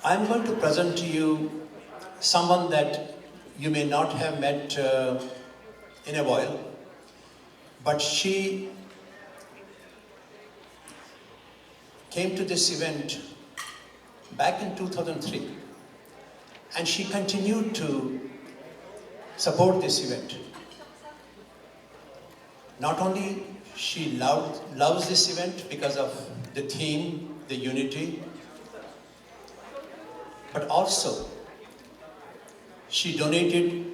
I'm going to present to you someone that you may not have met in a while, but she came to this event back in 2003, and she continued to support this event. Not only she loves this event because of the theme, the unity, but also she donated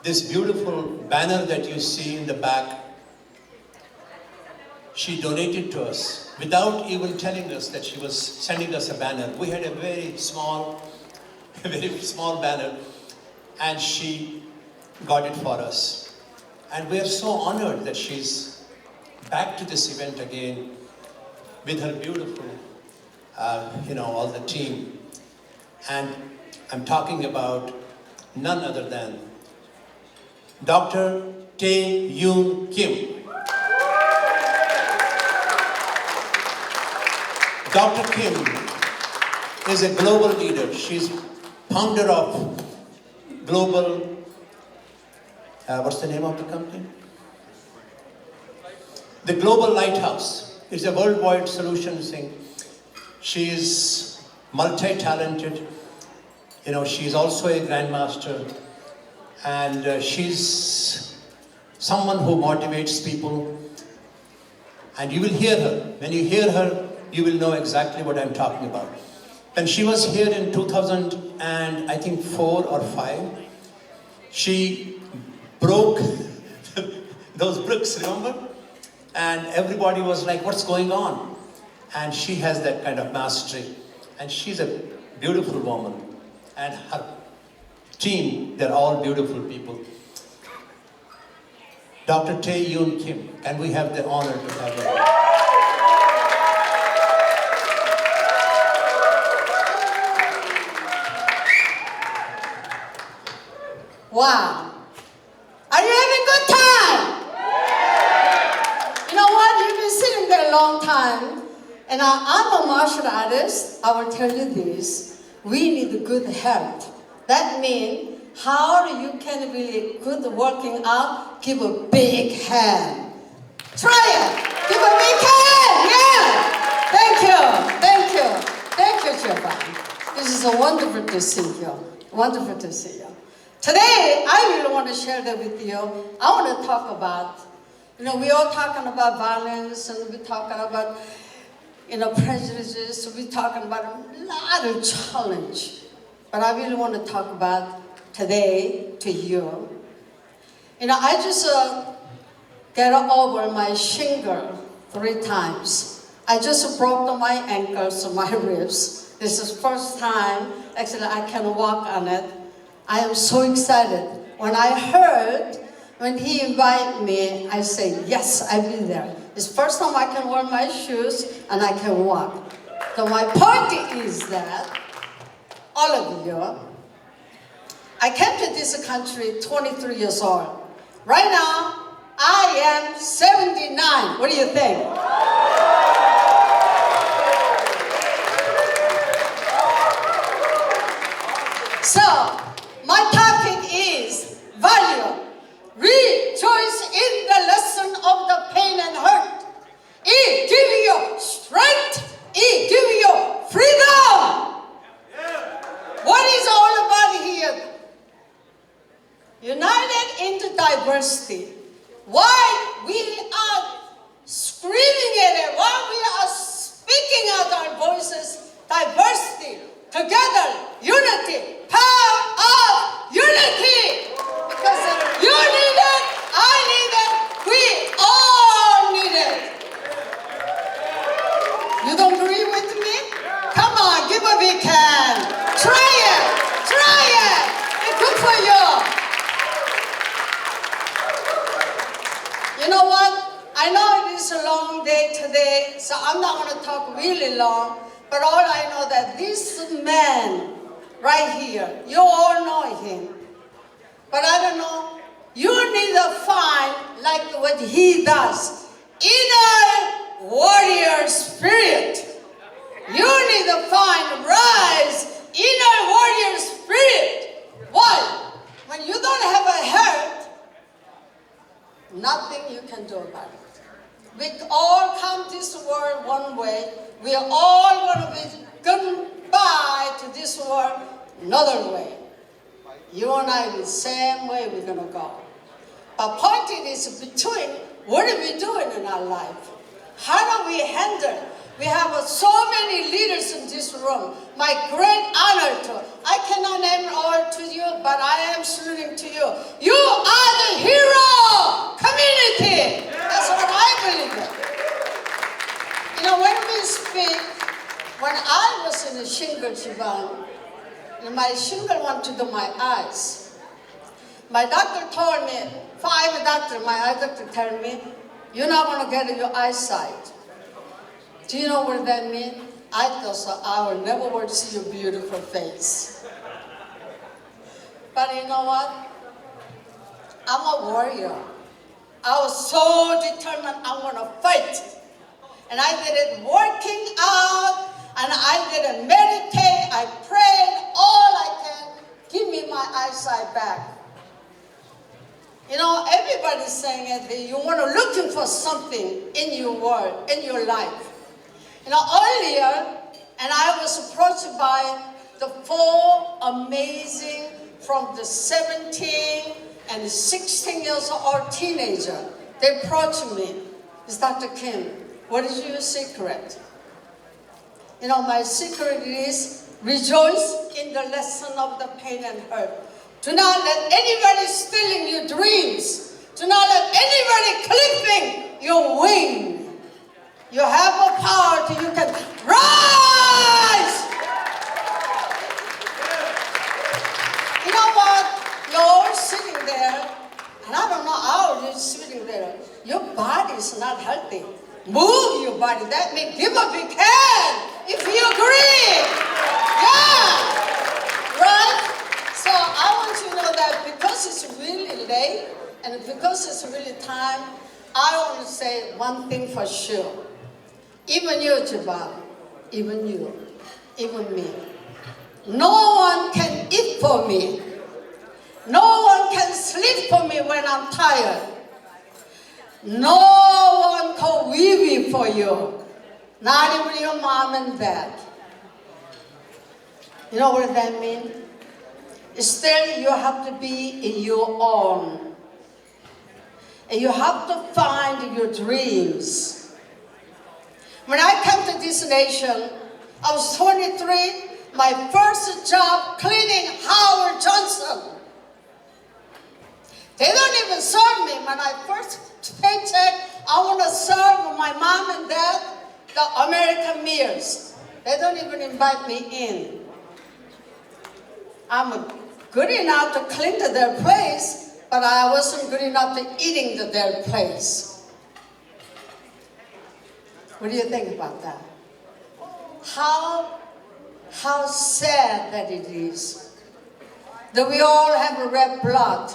this beautiful banner that you see in the back. She donated to us without even telling us that she was sending us a banner. We had a very small banner, and she got it for us. And we are so honored that she's back to this event again with her beautiful, all the team. And I'm talking about none other than Dr. Tae Yoon Kim. Dr. Kim is a global leader. She's founder of Global, what's the name of the company? The Global Lighthouse. It's a worldwide solutions thing. She is multi-talented. She's also a grandmaster. And she's someone who motivates people. And you will hear her. When you hear her, you will know exactly what I'm talking about. When she was here in 2004 or 5, she broke those bricks, remember? And everybody was like, what's going on? And she has that kind of mastery. And she's a beautiful woman. And her team, they're all beautiful people. Dr. Tae Yoon Kim, can we have the honor to have her? Wow. Are you having a good time? You know what? You've been sitting there a long time. And I'm a martial artist. I will tell you this. We need good health. That means how you can really good working out, give a big hand. Try it. Give a big hand. Yeah. Thank you. Thank you. Thank you, Giovanni. This is a wonderful to see you. Wonderful to see you. Today, I really want to share that with you. I want to talk about, we all talking about violence, and we're talking about, prejudices. We're talking about a lot of challenge. But I really want to talk about today to you. I just get over my shingle 3 times. I just broke my ankles, my ribs. This is the first time, actually, I can walk on it. I am so excited. When he invited me, I said, yes, I'll be there. It's the first time I can wear my shoes and I can walk. So my point is that, all of you, I came to this country 23 years old. Right now, I am 79. What do you think? So, my topic is value. Rejoice in the lesson of the pain and hurt. It gives you strength. It gives you freedom. What is all about here? United in diversity. Why we are screaming at it, why we are speaking out our voices, diversity, together, unity, power of unity. Because you need it, I need it, we all need it. You don't agree with me? Come on, give a big hand. Try it. It's good for you. You know what? I know it is a long day today, so I'm not going to talk really long. But all I know that this man right here, you all know him. But I don't know, you need to find like what he does. Inner warrior spirit. You need can do about it. We all come this world one way. We are all going to be goodbye to this world another way. You and I, the same way we're going to go. But point is between what are we doing in our life? How do we handle? We have so many leaders in this room. My great honor to, I cannot name all to you, but I am saluting to you. You are the hero community. That's what I believe in. You know, when we speak, when I was in the shingle, Jivan, and my shingle went to my eyes. My doctor told me, my eye doctor told me, you're not going to get your eyesight. Do you know what that means? I thought so, I will never want to see your beautiful face. But you know what? I'm a warrior. I was so determined I'm going to fight. And I did it working out, and I did it meditate, I prayed all I can. Give me my eyesight back. You know, everybody's saying it, that you want to looking for something in your world, in your life. You know, earlier, and I was approached by the 4 amazing, from the 17 and 16 years old teenager. They approached me. It's Dr. Kim, what is your secret? You know, my secret is rejoice in the lesson of the pain and hurt. Do not let anybody stealing your dreams. Do not let anybody clipping your wing. You have a power till you can rise. You know what? You're all sitting there, and I don't know how you're sitting there. Your body is not healthy. Move your body. That means give up if you can. If you agree. Yeah. Right? So I want you to know that because it's really late, and because it's really time, I want to say one thing for sure. Even you, Jabal, even you, even me. No one can eat for me. No one can sleep for me when I'm tired. No one can weave for you. Not even your mom and dad. You know what that means? Still, you have to be in your own. And you have to find your dreams. When I came to this nation, I was 23, my first job cleaning Howard Johnson. They don't even serve me. When I first paycheck, I want to serve my mom and dad the American meals. They don't even invite me in. I'm good enough to clean to their place, but I wasn't good enough to eating to their place. What do you think about that? How sad that it is that we all have a red blood.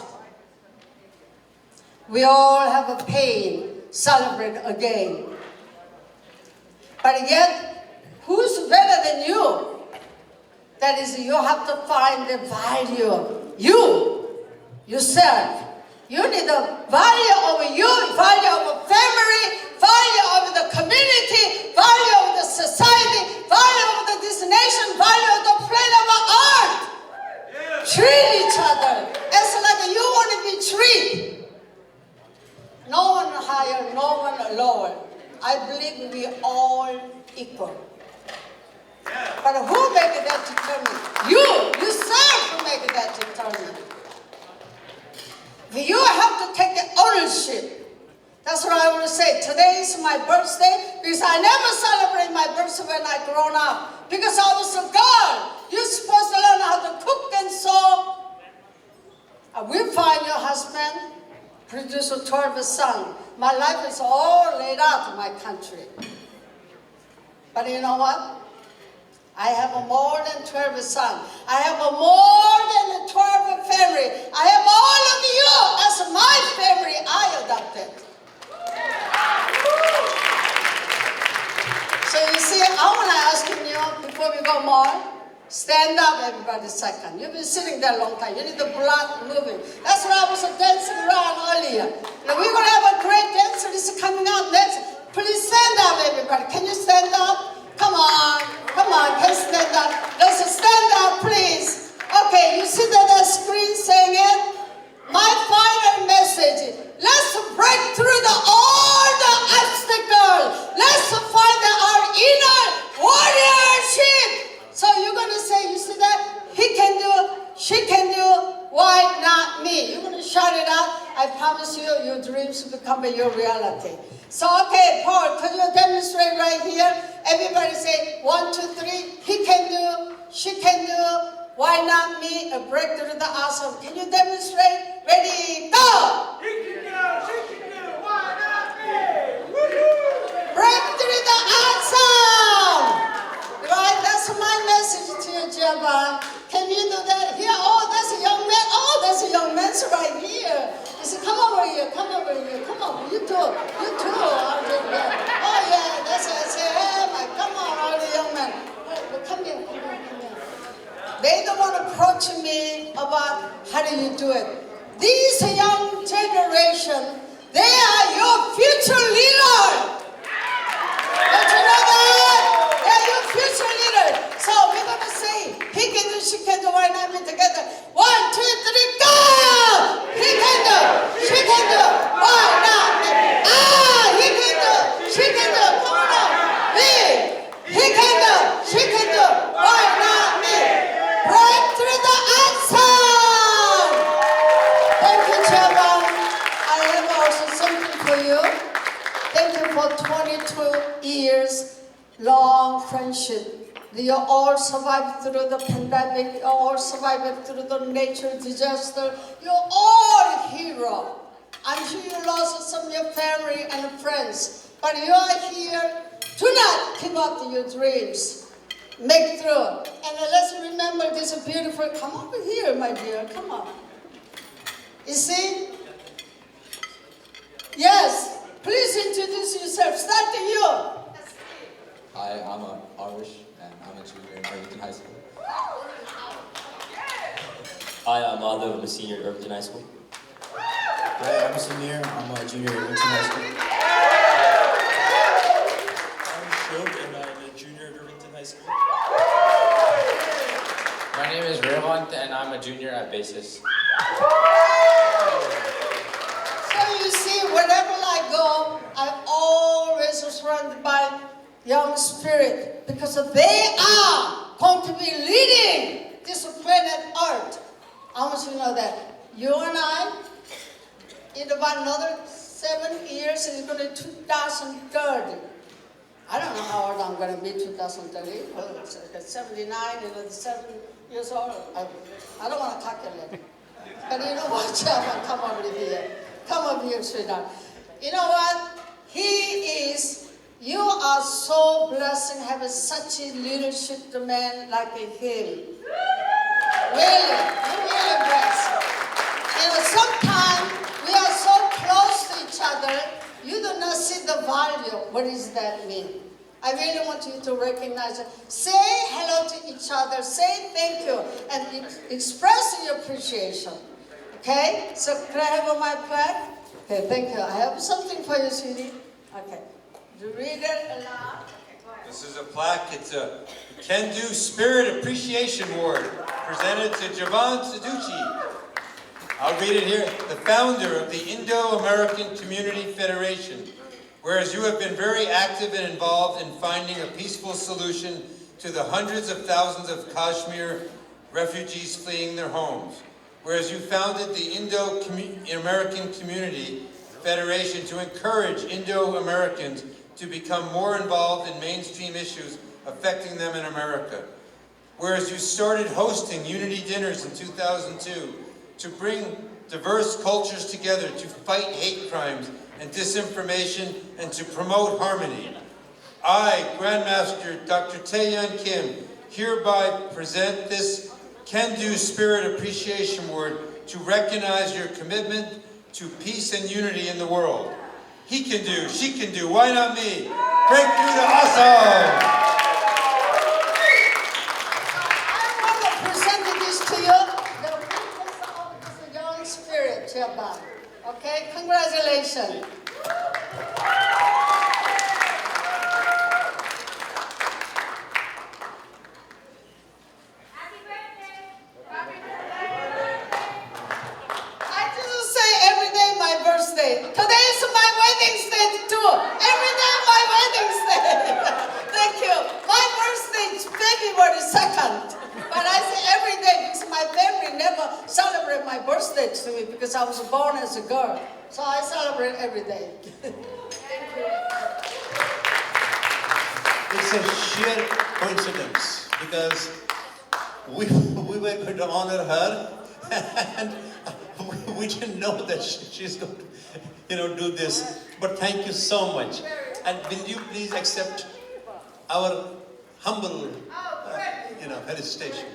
We all have a pain, celebrate again. But yet, who's better than you? That is, you have to find the value. You, yourself. You need the value of you, value of a family, value of the community, value of the society, value of this nation, value of the planet of earth. Yeah. Treat each other as like you want to be treated. No one higher, no one lower. I believe we all equal. Yeah. But who made that determination? You yourself who made that determination. You have to take the ownership. That's what I want to say. Today is my birthday because I never celebrate my birthday when I grown up. Because I was a girl. You're supposed to learn how to cook and sew. I will find your husband, produce a 12 son. My life is all laid out in my country. But you know what? I have a more than 12 sons. I have a more than a 12 family. I have all of you as my family I adopted. So you see, I want to ask you before we go more, Stand up, everybody, second. You've been sitting there a long time. You need the blood moving. That's why I was dancing around earlier. Now we're going to have a great dancer. This is coming up next. Please stand up, everybody. Can you stand up? Come on. Come on. Can you stand up? Let's stand up, please. Okay, you see that screen saying it? My final message. Let's break through all the obstacles. Let's find our inner warriorship. So you're going to say, you see that? He can do, she can do, why not me? You're going to shout it out. I promise you, your dreams will become your reality. So, okay, Paul, can you demonstrate right here? Everybody say, 1, 2, 3. He can do, she can do, why not me? A breakthrough the awesome. Can you demonstrate? Ready, go! He can do, she can do, why not me? Woo-hoo! Breakthrough the awesome! Right? That's my message to you, Javan. Can you do that here? Oh, that's a young man. Oh, that's a young man right here. He said, come over here, come over here, come on. You too, you too. Oh, yeah, that's it. I say, hey, my, come on, all the young men. Hey, come here, come here, come here. They don't want to approach me about how do you do it. These young generation, they are your future leader. Don't you know that? They're your future leader. So we're going to say, he can do, she can do, why not be together? 1, 2, 3, go! He can do, she can do, why not me? Ah, he can do, she can do, come on, me. He can do, she can do, why not me? Break through the action! Thank you, Chairman. I have also something for you. Thank you for 22 years long friendship. You all survived through the pandemic. You all survived through the natural disaster. You're all hero. I'm sure you lost some of your family and friends, but you are here. Do not give up your dreams. Make through. And let's remember this beautiful. Come over here, my dear. Come on. You see? Yes. Please introduce yourself. Start to you. Hi, I'm Arish, and I'm a junior in Irvington High School. Hi, I'm Madhav. I'm a senior at Irvington High School. Hi, I'm a senior. I'm a junior at Irvington High School. I'm Shub, and I'm a junior at Irvington High School. My name is Revant, and I'm a junior at Basis. So you see, wherever I go, I'm always surrounded by young spirit because they are going to be leading this planet Earth. I want you to know that. You and I, in about another 7 years, it's going to be 2030. I don't know how old I'm going to be 2030. Well, it's like 79, 7 years old. I don't want to calculate. But you know what, Chairman, come over here. Come over here, sweetheart. You know what? You are so blessed and having such a leadership man like him. Really, you're really blessed. You know, sometimes we are so close to each other, you do not see the value. What does that mean? I really want you to recognize it. Say hello to each other. Say thank you. And express your appreciation. Okay? So can I have my plaque? Okay, thank you. I have something for you, sweetie. Okay. You read it aloud. Okay, go ahead. This is a plaque. It's a Can Do Spirit Appreciation Award presented to Javan Saducci. I'll read it here. The founder of the Indo-American Community Federation. Whereas you have been very active and involved in finding a peaceful solution to the hundreds of thousands of Kashmir refugees fleeing their homes. Whereas you founded the Indo-American Community Federation to encourage Indo-Americans to become more involved in mainstream issues affecting them in America. Whereas you started hosting unity dinners in 2002 to bring diverse cultures together to fight hate crimes and disinformation and to promote harmony. I, Grandmaster Dr. Tae-Yeon Kim, hereby present this Can-Do Spirit Appreciation Award to recognize your commitment to peace and unity in the world. He can do, she can do, why not me? Break through the awesome! Okay, congratulations. I just say every day my birthday. Today is my wedding day too. Every day my wedding day. Thank you. My birthday is February 2nd. But I say every day because my family never celebrate my birthday to me because I was born as a girl. So I celebrate every day. Thank you. It's a sheer coincidence because we were going to honor her and we didn't know that she's going to, do this. But thank you so much. And will you please accept our humble, felicitation.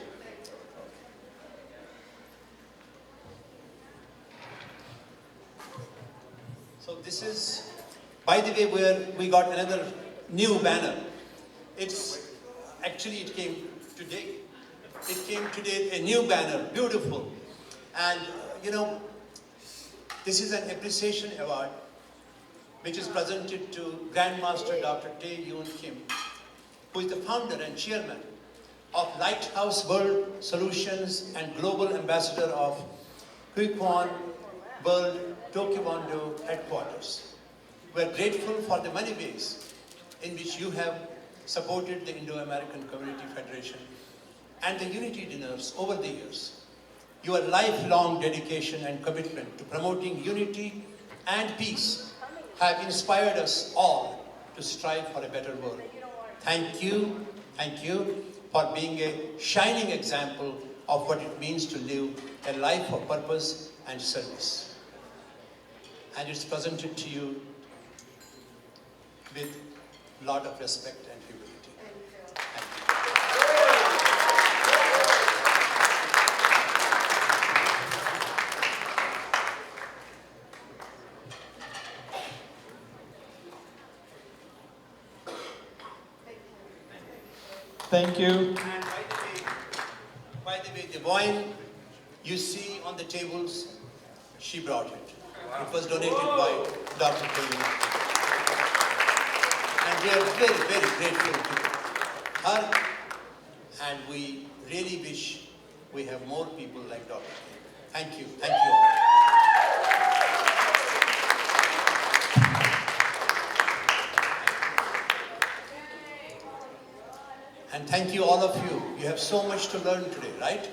So this is, by the way, where we got another new banner. It came today. It came today, a new banner, beautiful. And, this is an appreciation award which is presented to Grandmaster Dr. Tae Yoon Kim, who is the founder and chairman of Lighthouse World Solutions and global ambassador of Huikwon World Taekwondo headquarters. We are grateful for the many ways in which you have supported the Indo-American Community Federation and the Unity Dinners over the years. Your lifelong dedication and commitment to promoting unity and peace have inspired us all to strive for a better world. Thank you for being a shining example of what it means to live a life of purpose and service. And it's presented to you with a lot of respect and humility. Thank you. And by the way, the wine you see on the tables, she brought it. It was donated by Dr. Tae. And we are very, very grateful to her. And we really wish we have more people like Dr. Tae. Thank you. Thank you all. And thank you all of you. You have so much to learn today, right?